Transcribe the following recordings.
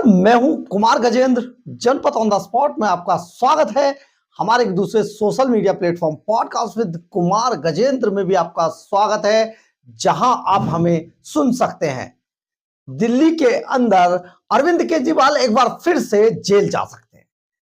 मैं हूं कुमार गजेंद्र। जनपद ऑन द स्पॉट में आपका स्वागत है। हमारे एक दूसरे social media platform podcast with Kumar Gajendra में भी आपका स्वागत है, जहां आप हमें सुन सकते हैं। दिल्ली के अंदर अरविंद केजरीवाल एक बार फिर से जेल जा सकते हैं।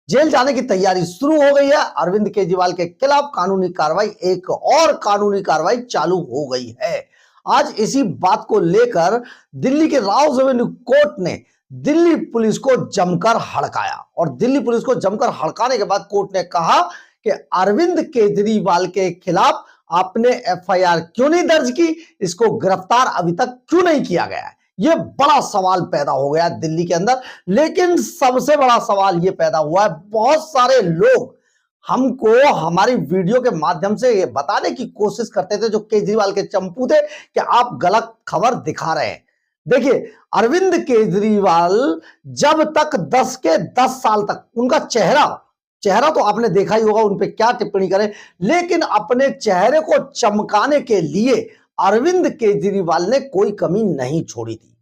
जेल जाने की तैयारी शुरू हो गई है। अरविंद केजरीवाल के खिलाफ कानूनी कार्रवाई, एक और कानूनी कार्रवाई चालू हो गई है। आज इसी बात को लेकर दिल्ली के राउज एवेन्यू कोर्ट ने दिल्ली पुलिस को जमकर हड़काया, और दिल्ली पुलिस को जमकर हड़काने के बाद कोर्ट ने कहा कि अरविंद केजरीवाल के खिलाफ आपने एफआईआर क्यों नहीं दर्ज की, इसको गिरफ्तार अभी तक क्यों नहीं किया गया है। यह बड़ा सवाल पैदा हो गया दिल्ली के अंदर। लेकिन सबसे बड़ा सवाल यह पैदा हुआ है, बहुत सारे लोग हमको हमारी वीडियो के माध्यम से ये बताने की कोशिश करते थे, जो केजरीवाल के चंपू थे, कि आप गलत खबर दिखा रहे हैं। देखिए, अरविंद केजरीवाल जब तक 10 के 10 साल तक उनका चेहरा तो आपने देखा ही होगा, उन पे क्या टिप्पणी करें, लेकिन अपने चेहरे को चमकाने के लिए अरविंद केजरीवाल ने कोई कमी नहीं छोड़ी थी।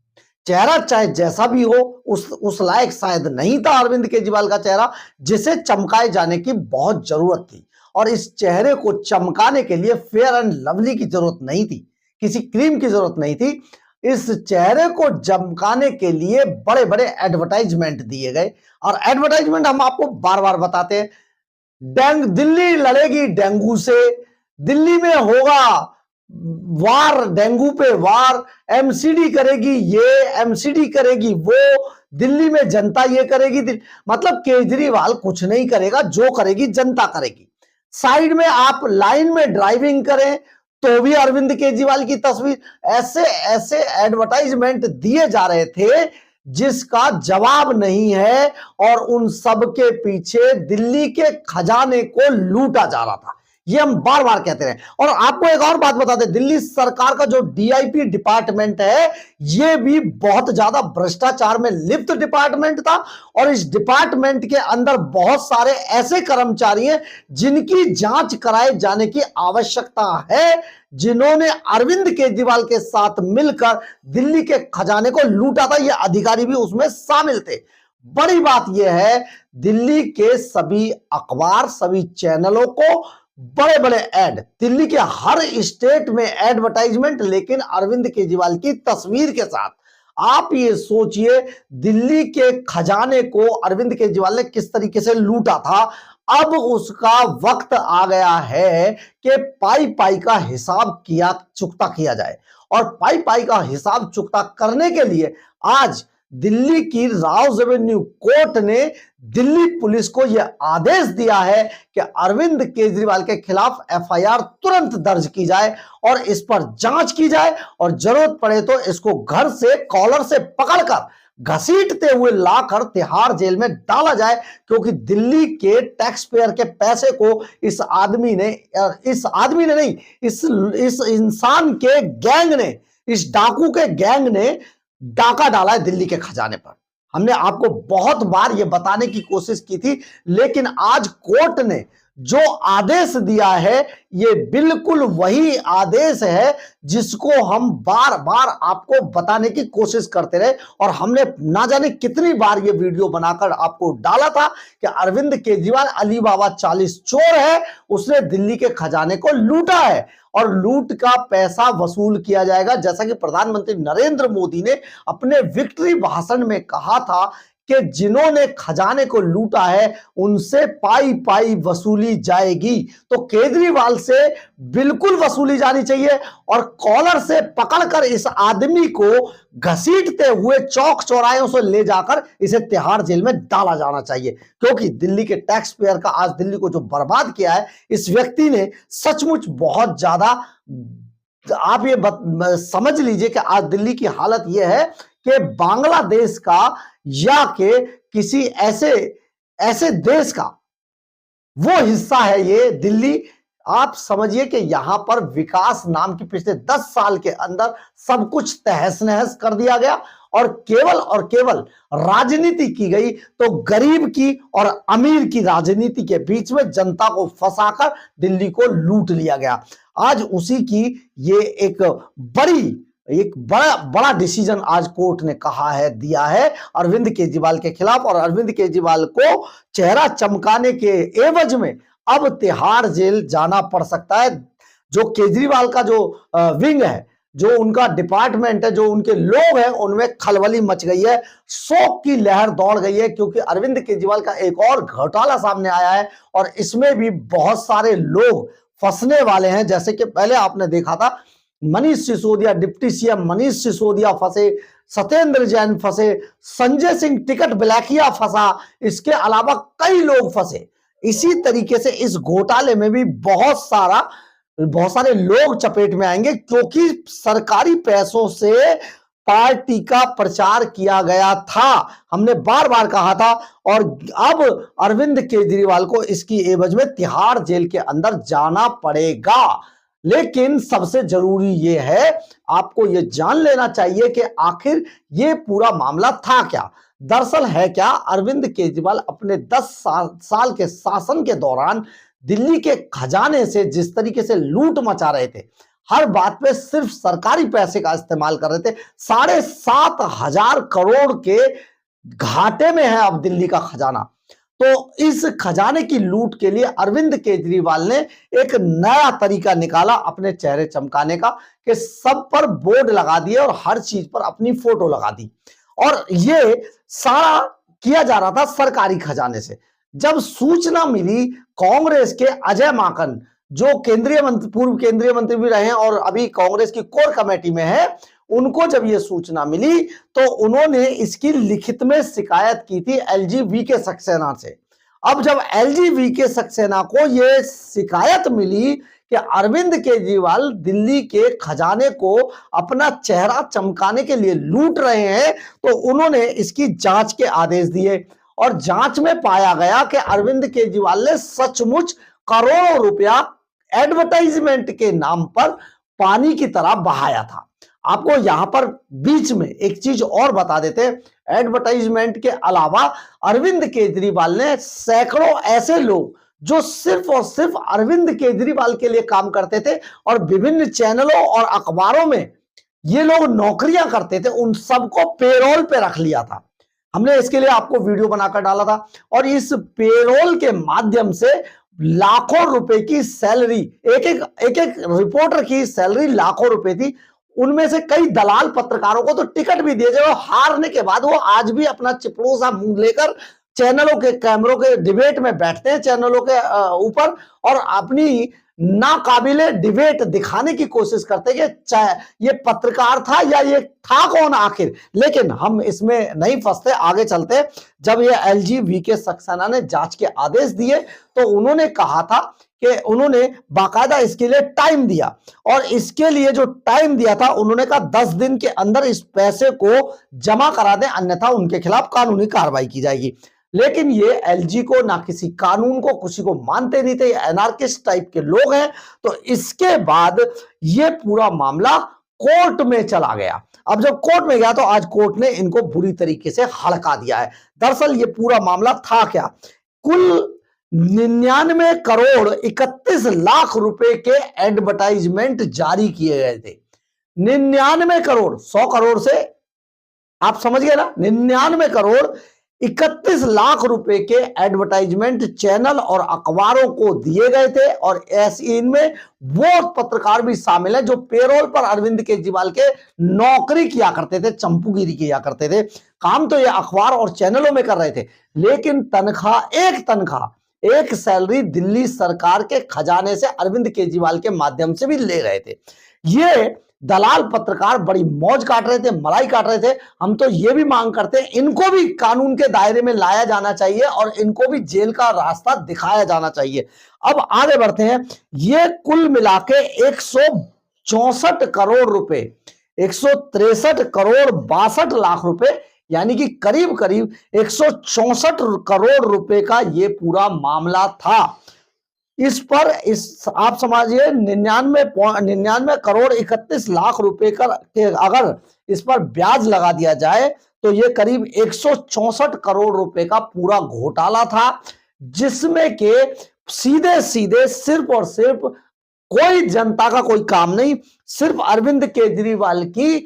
चेहरा चाहे जैसा भी हो, उस लायक शायद नहीं था अरविंद केजरीवाल का चेहरा, जिसे चमकाए जाने की बहुत जरूरत थी। और इस चेहरे को चमकाने के लिए फेयर एंड लवली की जरूरत नहीं थी, किसी क्रीम की जरूरत नहीं थी। इस चेहरे को चमकाने के लिए बड़े बड़े एडवर्टाइजमेंट दिए गए, और एडवर्टाइजमेंट हम आपको बार बार बताते हैं। दिल्ली लड़ेगी डेंगू से, दिल्ली में होगा वार, डेंगू पे वार, एमसीडी करेगी ये, एमसीडी करेगी वो, दिल्ली में जनता ये करेगी। मतलब केजरीवाल कुछ नहीं करेगा, जो करेगी जनता करेगी। साइड में आप लाइन में ड्राइविंग करें तो भी अरविंद केजरीवाल की तस्वीर। ऐसे ऐसे एडवर्टाइजमेंट दिए जा रहे थे जिसका जवाब नहीं है, और उन सब के पीछे दिल्ली के खजाने को लूटा जा रहा था। ये हम बार बार कहते रहे। और आपको एक और बात बताते हैं, दिल्ली सरकार का जो डीआईपी डिपार्टमेंट है, ये भी बहुत ज्यादा भ्रष्टाचार में लिप्त डिपार्टमेंट था। और इस डिपार्टमेंट के अंदर बहुत सारे ऐसे कर्मचारी हैं जिनकी जांच कराए जाने की आवश्यकता है, जिन्होंने अरविंद केजरीवाल के साथ मिलकर दिल्ली के खजाने को लूटा था। ये अधिकारी भी उसमें शामिल थे। बड़ी बात यह है, दिल्ली के सभी अखबार, सभी चैनलों को बड़े बड़े ऐड, दिल्ली के हर स्टेट में एडवर्टाइजमेंट, लेकिन अरविंद केजरीवाल की तस्वीर के साथ। आप ये सोचिए, दिल्ली के खजाने को अरविंद केजरीवाल ने किस तरीके से लूटा था। अब उसका वक्त आ गया है कि पाई पाई का हिसाब चुकता किया जाए। और पाई पाई का हिसाब चुकता करने के लिए आज दिल्ली की राउज एवेन्यू कोर्ट ने दिल्ली पुलिस को यह आदेश दिया है कि अरविंद केजरीवाल के खिलाफ एफआईआर तुरंत दर्ज की जाए, और इस पर जांच की जाए, और जरूरत पड़े तो इसको घर से कॉलर से पकड़कर घसीटते हुए लाकर तिहाड़ जेल में डाला जाए। क्योंकि दिल्ली के टैक्स पेयर के पैसे को इस आदमी ने नहीं, इस इंसान के गैंग ने, इस डाकू के गैंग ने डाका डाला है दिल्ली के खजाने पर। हमने आपको बहुत बार यह बताने की कोशिश की थी, लेकिन आज कोर्ट ने जो आदेश दिया है, यह बिल्कुल वही आदेश है जिसको हम बार बार आपको बताने की कोशिश करते रहे। और हमने ना जाने कितनी बार यह वीडियो बनाकर आपको डाला था कि अरविंद केजरीवाल अली बाबा 40 चोर है, उसने दिल्ली के खजाने को लूटा है, और लूट का पैसा वसूल किया जाएगा। जैसा कि प्रधानमंत्री नरेंद्र मोदी ने अपने विक्ट्री भाषण में कहा था कि जिन्होंने खजाने को लूटा है उनसे पाई पाई वसूली जाएगी। तो केजरीवाल से बिल्कुल वसूली जानी चाहिए, और कॉलर से पकड़कर इस आदमी को घसीटते हुए चौक चौराहों से ले जाकर इसे तिहाड़ जेल में डाला जाना चाहिए। क्योंकि दिल्ली के टैक्स पेयर का, आज दिल्ली को जो बर्बाद किया है इस व्यक्ति ने, सचमुच बहुत ज्यादा। आप ये समझ लीजिए कि आज दिल्ली की हालत यह है कि बांग्लादेश का या के किसी ऐसे देश का वो हिस्सा है ये दिल्ली। आप समझिए कि यहां पर विकास नाम की पिछले 10 साल के अंदर सब कुछ तहस नहस कर दिया गया, और केवल राजनीति की गई तो गरीब की और अमीर की राजनीति के बीच में जनता को फंसाकर दिल्ली को लूट लिया गया। आज उसी की ये एक बड़ी एक बड़ा बड़ा डिसीजन आज कोर्ट ने कहा है, दिया है अरविंद केजरीवाल के खिलाफ। और अरविंद केजरीवाल को चेहरा चमकाने के एवज में अब तिहाड़ जेल जाना पड़ सकता है। जो केजरीवाल का जो विंग है, जो उनका डिपार्टमेंट है, जो उनके लोग हैं, उनमें खलबली मच गई है, शोक की लहर दौड़ गई है, क्योंकि अरविंद केजरीवाल का एक और घोटाला सामने आया है और इसमें भी बहुत सारे लोग फंसने वाले हैं। जैसे कि पहले आपने देखा था मनीष सिसोदिया, डिप्टी सीएम मनीष सिसोदिया फंसे, सत्येंद्र जैन फंसे, संजय सिंह टिकट ब्लैकिया फंसा, इसके अलावा कई लोग फंसे। इसी तरीके से इस घोटाले में भी बहुत सारे लोग चपेट में आएंगे, क्योंकि सरकारी पैसों से पार्टी का प्रचार किया गया था, हमने बार बार कहा था। और अब अरविंद केजरीवाल को इसकी एवज में तिहाड़ जेल के अंदर जाना पड़ेगा। लेकिन सबसे जरूरी यह है, आपको यह जान लेना चाहिए कि आखिर यह पूरा मामला था क्या। दरअसल है क्या, अरविंद केजरीवाल अपने 10 साल के शासन के दौरान दिल्ली के खजाने से जिस तरीके से लूट मचा रहे थे, हर बात पे सिर्फ सरकारी पैसे का इस्तेमाल कर रहे थे। 7,500 करोड़ के घाटे में है अब दिल्ली का खजाना। तो इस खजाने की लूट के लिए अरविंद केजरीवाल ने एक नया तरीका निकाला अपने चेहरे चमकाने का, कि सब पर बोर्ड लगा दिए और हर चीज पर अपनी फोटो लगा दी। और ये सारा किया जा रहा था सरकारी खजाने से। जब सूचना मिली कांग्रेस के अजय माकन, जो पूर्व केंद्रीय मंत्री भी रहे हैं और अभी कांग्रेस की कोर कमेटी में है, उनको जब यह सूचना मिली तो उन्होंने इसकी लिखित में शिकायत की थी एलजी वीके सक्सेना से। अब जब एलजी वीके सक्सेना को यह शिकायत मिली कि अरविंद केजरीवाल दिल्ली के खजाने को अपना चेहरा चमकाने के लिए लूट रहे हैं, तो उन्होंने इसकी जांच के आदेश दिए। और जांच में पाया गया कि अरविंद केजरीवाल ने सचमुच करोड़ों रुपया एडवर्टाइजमेंट के नाम पर पानी की तरह बहाया था। आपको यहां पर बीच में एक चीज और बता देते हैं, एडवर्टाइजमेंट के अलावा अरविंद केजरीवाल ने सैकड़ों ऐसे लोग जो सिर्फ और सिर्फ अरविंद केजरीवाल के लिए काम करते थे और विभिन्न चैनलों और अखबारों में ये लोग नौकरियां करते थे, उन सबको पेरोल पे रख लिया था। हमने इसके लिए आपको वीडियो बनाकर डाला था। और इस पेरोल के माध्यम से लाखों रुपए की सैलरी, एक रिपोर्टर की सैलरी लाखों रुपए थी। उनमें से कई दलाल पत्रकारों को तो टिकट भी दिए गए, हारने के बाद वो आज भी अपना चिपड़ू सा मुंह लेकर चैनलों के कैमरों के डिबेट में बैठते हैं, चैनलों के ऊपर, और अपनी नाकाबिले डिबेट दिखाने की कोशिश करते हैं कि ये पत्रकार था या ये था कौन आखिर। लेकिन हम इसमें नहीं फंसते, आगे चलते। जब ये एलजी वीके सक्सेना ने जांच के आदेश दिए तो उन्होंने कहा था कि उन्होंने बाकायदा इसके लिए टाइम दिया, और इसके लिए जो टाइम दिया था उन्होंने कहा 10 दिन के अंदर इस पैसे को जमा करा दें, अन्यथा उनके खिलाफ कानूनी कार्रवाई की जाएगी। लेकिन ये एलजी को, ना किसी कानून को, किसी को मानते नहीं थे, एनार्किस्ट टाइप के लोग हैं। तो इसके बाद ये पूरा मामला कोर्ट में चला गया। अब जब कोर्ट में गया तो आज कोर्ट ने इनको बुरी तरीके से हड़का दिया है। दरअसल ये पूरा मामला था क्या, कुल 99 करोड़ 31 लाख रुपए के एडवर्टाइजमेंट जारी किए गए थे। 99 करोड़, 100 करोड़ से आप समझ गए ना, 99 करोड़ 31 लाख रुपए के एडवर्टाइजमेंट चैनल और अखबारों को दिए गए थे। और ऐसे इनमें वो पत्रकार भी शामिल हैं जो पेरोल पर अरविंद केजरीवाल के नौकरी किया करते थे, चंपूगिरी किया करते थे। काम तो ये अखबार और चैनलों में कर रहे थे, लेकिन तनख्वाह, एक सैलरी दिल्ली सरकार के खजाने से अरविंद केजरीवाल के माध्यम से भी ले रहे थे। ये दलाल पत्रकार बड़ी मौज काट रहे थे, मलाई काट रहे थे। हम तो ये भी मांग करते हैं इनको भी कानून के दायरे में लाया जाना चाहिए और इनको भी जेल का रास्ता दिखाया जाना चाहिए। अब आगे बढ़ते हैं। ये कुल मिला के 164 करोड़ रुपए, 163 करोड़ 62 लाख रुपए, यानी कि करीब करीब 164 करोड़ रुपए का ये पूरा मामला था। इस पर आप समझिए 99 करोड़ 31 लाख रुपए का अगर इस पर ब्याज लगा दिया जाए तो ये करीब 164 करोड़ रुपए का पूरा घोटाला था, जिसमें के सीधे सीधे सिर्फ और सिर्फ कोई जनता का कोई काम नहीं, सिर्फ अरविंद केजरीवाल की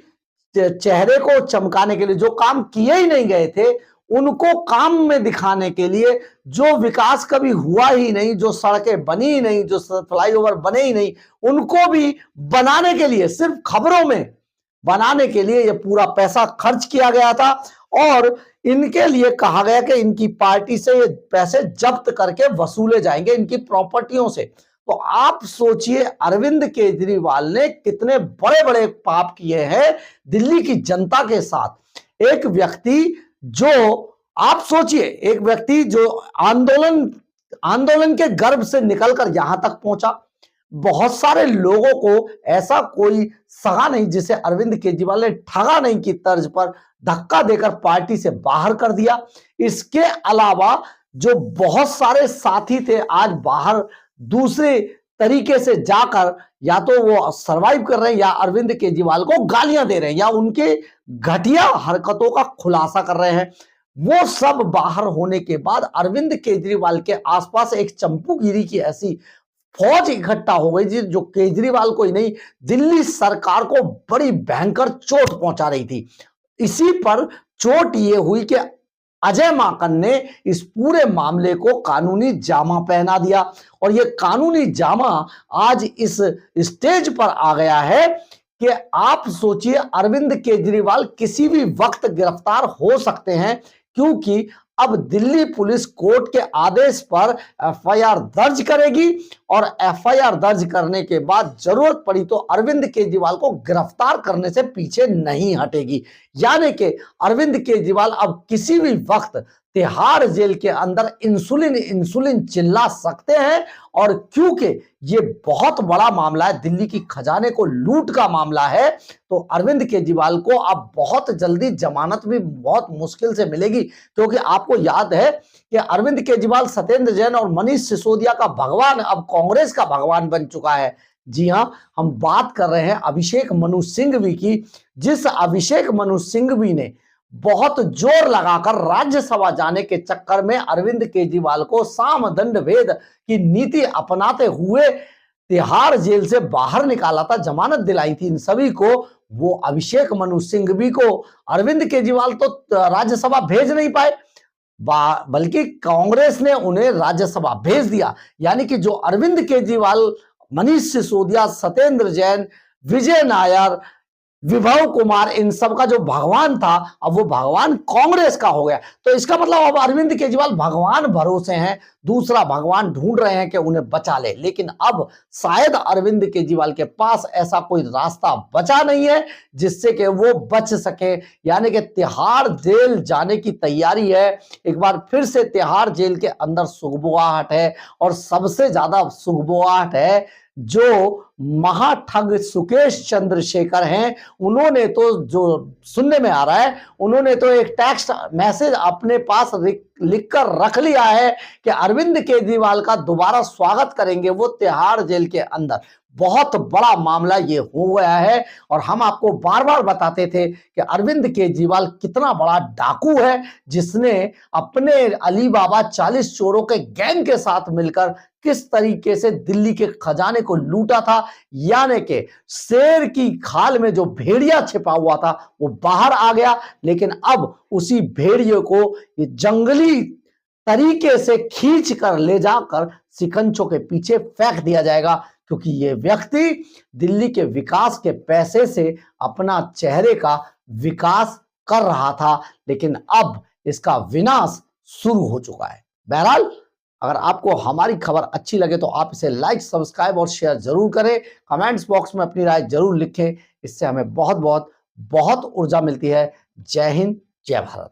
चेहरे को चमकाने के लिए, जो काम किए ही नहीं गए थे उनको काम में दिखाने के लिए, जो विकास कभी हुआ ही नहीं, जो सड़कें बनी ही नहीं, जो फ्लाईओवर बने ही नहीं, उनको भी बनाने के लिए, सिर्फ खबरों में बनाने के लिए यह पूरा पैसा खर्च किया गया था। और इनके लिए कहा गया कि इनकी पार्टी से ये पैसे जब्त करके वसूले जाएंगे, इनकी प्रॉपर्टियों से। तो आप सोचिए अरविंद केजरीवाल ने कितने बड़े बड़े पाप किए हैं दिल्ली की जनता के साथ। एक व्यक्ति जो, आप सोचिए, एक व्यक्ति जो आंदोलन के गर्भ से निकलकर यहां तक पहुंचा। बहुत सारे लोगों को ऐसा कोई सगा नहीं जिसे अरविंद केजरीवाल ने ठगा नहीं की तर्ज पर धक्का देकर पार्टी से बाहर कर दिया। इसके अलावा जो बहुत सारे साथी थे आज बाहर दूसरे तरीके से जाकर या तो वो सरवाइव कर रहे हैं या अरविंद केजरीवाल को गालियां दे रहे हैं या उनके घटिया हरकतों का खुलासा कर रहे हैं। वो सब बाहर होने के बाद अरविंद केजरीवाल के आसपास एक चंपूगिरी की ऐसी फौज इकट्ठा हो गई जो केजरीवाल को ही नहीं, दिल्ली सरकार को बड़ी भयंकर चोट पहुंचा रही थी। इसी पर चोट ये हुई कि अजय माकन ने इस पूरे मामले को कानूनी जामा पहना दिया और ये कानूनी जामा आज इस स्टेज पर आ गया है कि आप सोचिए अरविंद केजरीवाल किसी भी वक्त गिरफ्तार हो सकते हैं, क्योंकि अब दिल्ली पुलिस कोर्ट के आदेश पर एफआईआर दर्ज करेगी और एफआईआर दर्ज करने के बाद जरूरत पड़ी तो अरविंद केजरीवाल को गिरफ्तार करने से पीछे नहीं हटेगी। यानी कि अरविंद केजरीवाल अब किसी भी वक्त तिहाड़ जेल के अंदर इंसुलिन चिल्ला सकते हैं। और क्योंकि ये बहुत बड़ा मामला है, दिल्ली की खजाने को लूट का मामला है, तो अरविंद केजरीवाल को अब बहुत जल्दी जमानत भी बहुत मुश्किल से मिलेगी। क्योंकि आपको याद है कि अरविंद केजरीवाल, सत्येंद्र जैन और मनीष सिसोदिया का भगवान अब कांग्रेस का भगवान बन चुका है। जी हां, हम बात कर रहे हैं अभिषेक मनु सिंघवी की, जिस अभिषेक मनु सिंघवी ने बहुत जोर लगाकर राज्यसभा जाने के चक्कर में अरविंद केजरीवाल को साम दंड भेद की नीति अपनाते हुए तिहाड़ जेल से बाहर निकाला था, जमानत दिलाई थी इन सभी को। वो अभिषेक मनु सिंघवी को अरविंद केजरीवाल तो राज्यसभा भेज नहीं पाए, बल्कि कांग्रेस ने उन्हें राज्यसभा भेज दिया। यानी कि जो अरविंद केजरीवाल, मनीष सिसोदिया, सत्येंद्र जैन, विजय नायर, विभव कुमार, इन सब का जो भगवान था अब वो भगवान कांग्रेस का हो गया। तो इसका मतलब अब अरविंद केजरीवाल भगवान भरोसे हैं, दूसरा भगवान ढूंढ रहे हैं कि उन्हें बचा ले। लेकिन अब शायद अरविंद केजरीवाल के पास ऐसा कोई रास्ता बचा नहीं है जिससे कि वो बच सके। यानी कि तिहाड़ जेल जाने की तैयारी है। एक बार फिर से तिहाड़ जेल के अंदर सुगबुगाहट है और सबसे ज्यादा सुगबुगाहट है जो महाठग सुकेश चंद्रशेखर हैं। उन्होंने तो, जो सुनने में आ रहा है, उन्होंने तो एक टेक्स्ट मैसेज अपने पास लिखकर रख लिया है कि अरविंद केजरीवाल का दोबारा स्वागत करेंगे वो तिहाड़ जेल के अंदर। बहुत बड़ा मामला ये हो गया है और हम आपको बार बार बताते थे कि अरविंद केजरीवाल कितना बड़ा डाकू है, जिसने अपने अली बाबा 40 चोरों के गैंग के साथ मिलकर किस तरीके से दिल्ली के खजाने को लूटा था। यानी कि शेर की खाल में जो भेड़िया छिपा हुआ था वो बाहर आ गया, लेकिन अब उसी भेड़िए को ये जंगली तरीके से खींच कर ले जाकर सिकंचों के पीछे फेंक दिया जाएगा, क्योंकि ये व्यक्ति दिल्ली के विकास के पैसे से अपना चेहरे का विकास कर रहा था, लेकिन अब इसका विनाश शुरू हो चुका है। बहरहाल, अगर आपको हमारी खबर अच्छी लगे तो आप इसे लाइक, सब्सक्राइब और शेयर जरूर करें। कमेंट्स बॉक्स में अपनी राय जरूर लिखें, इससे हमें बहुत ऊर्जा मिलती है। जय हिंद, जय भारत।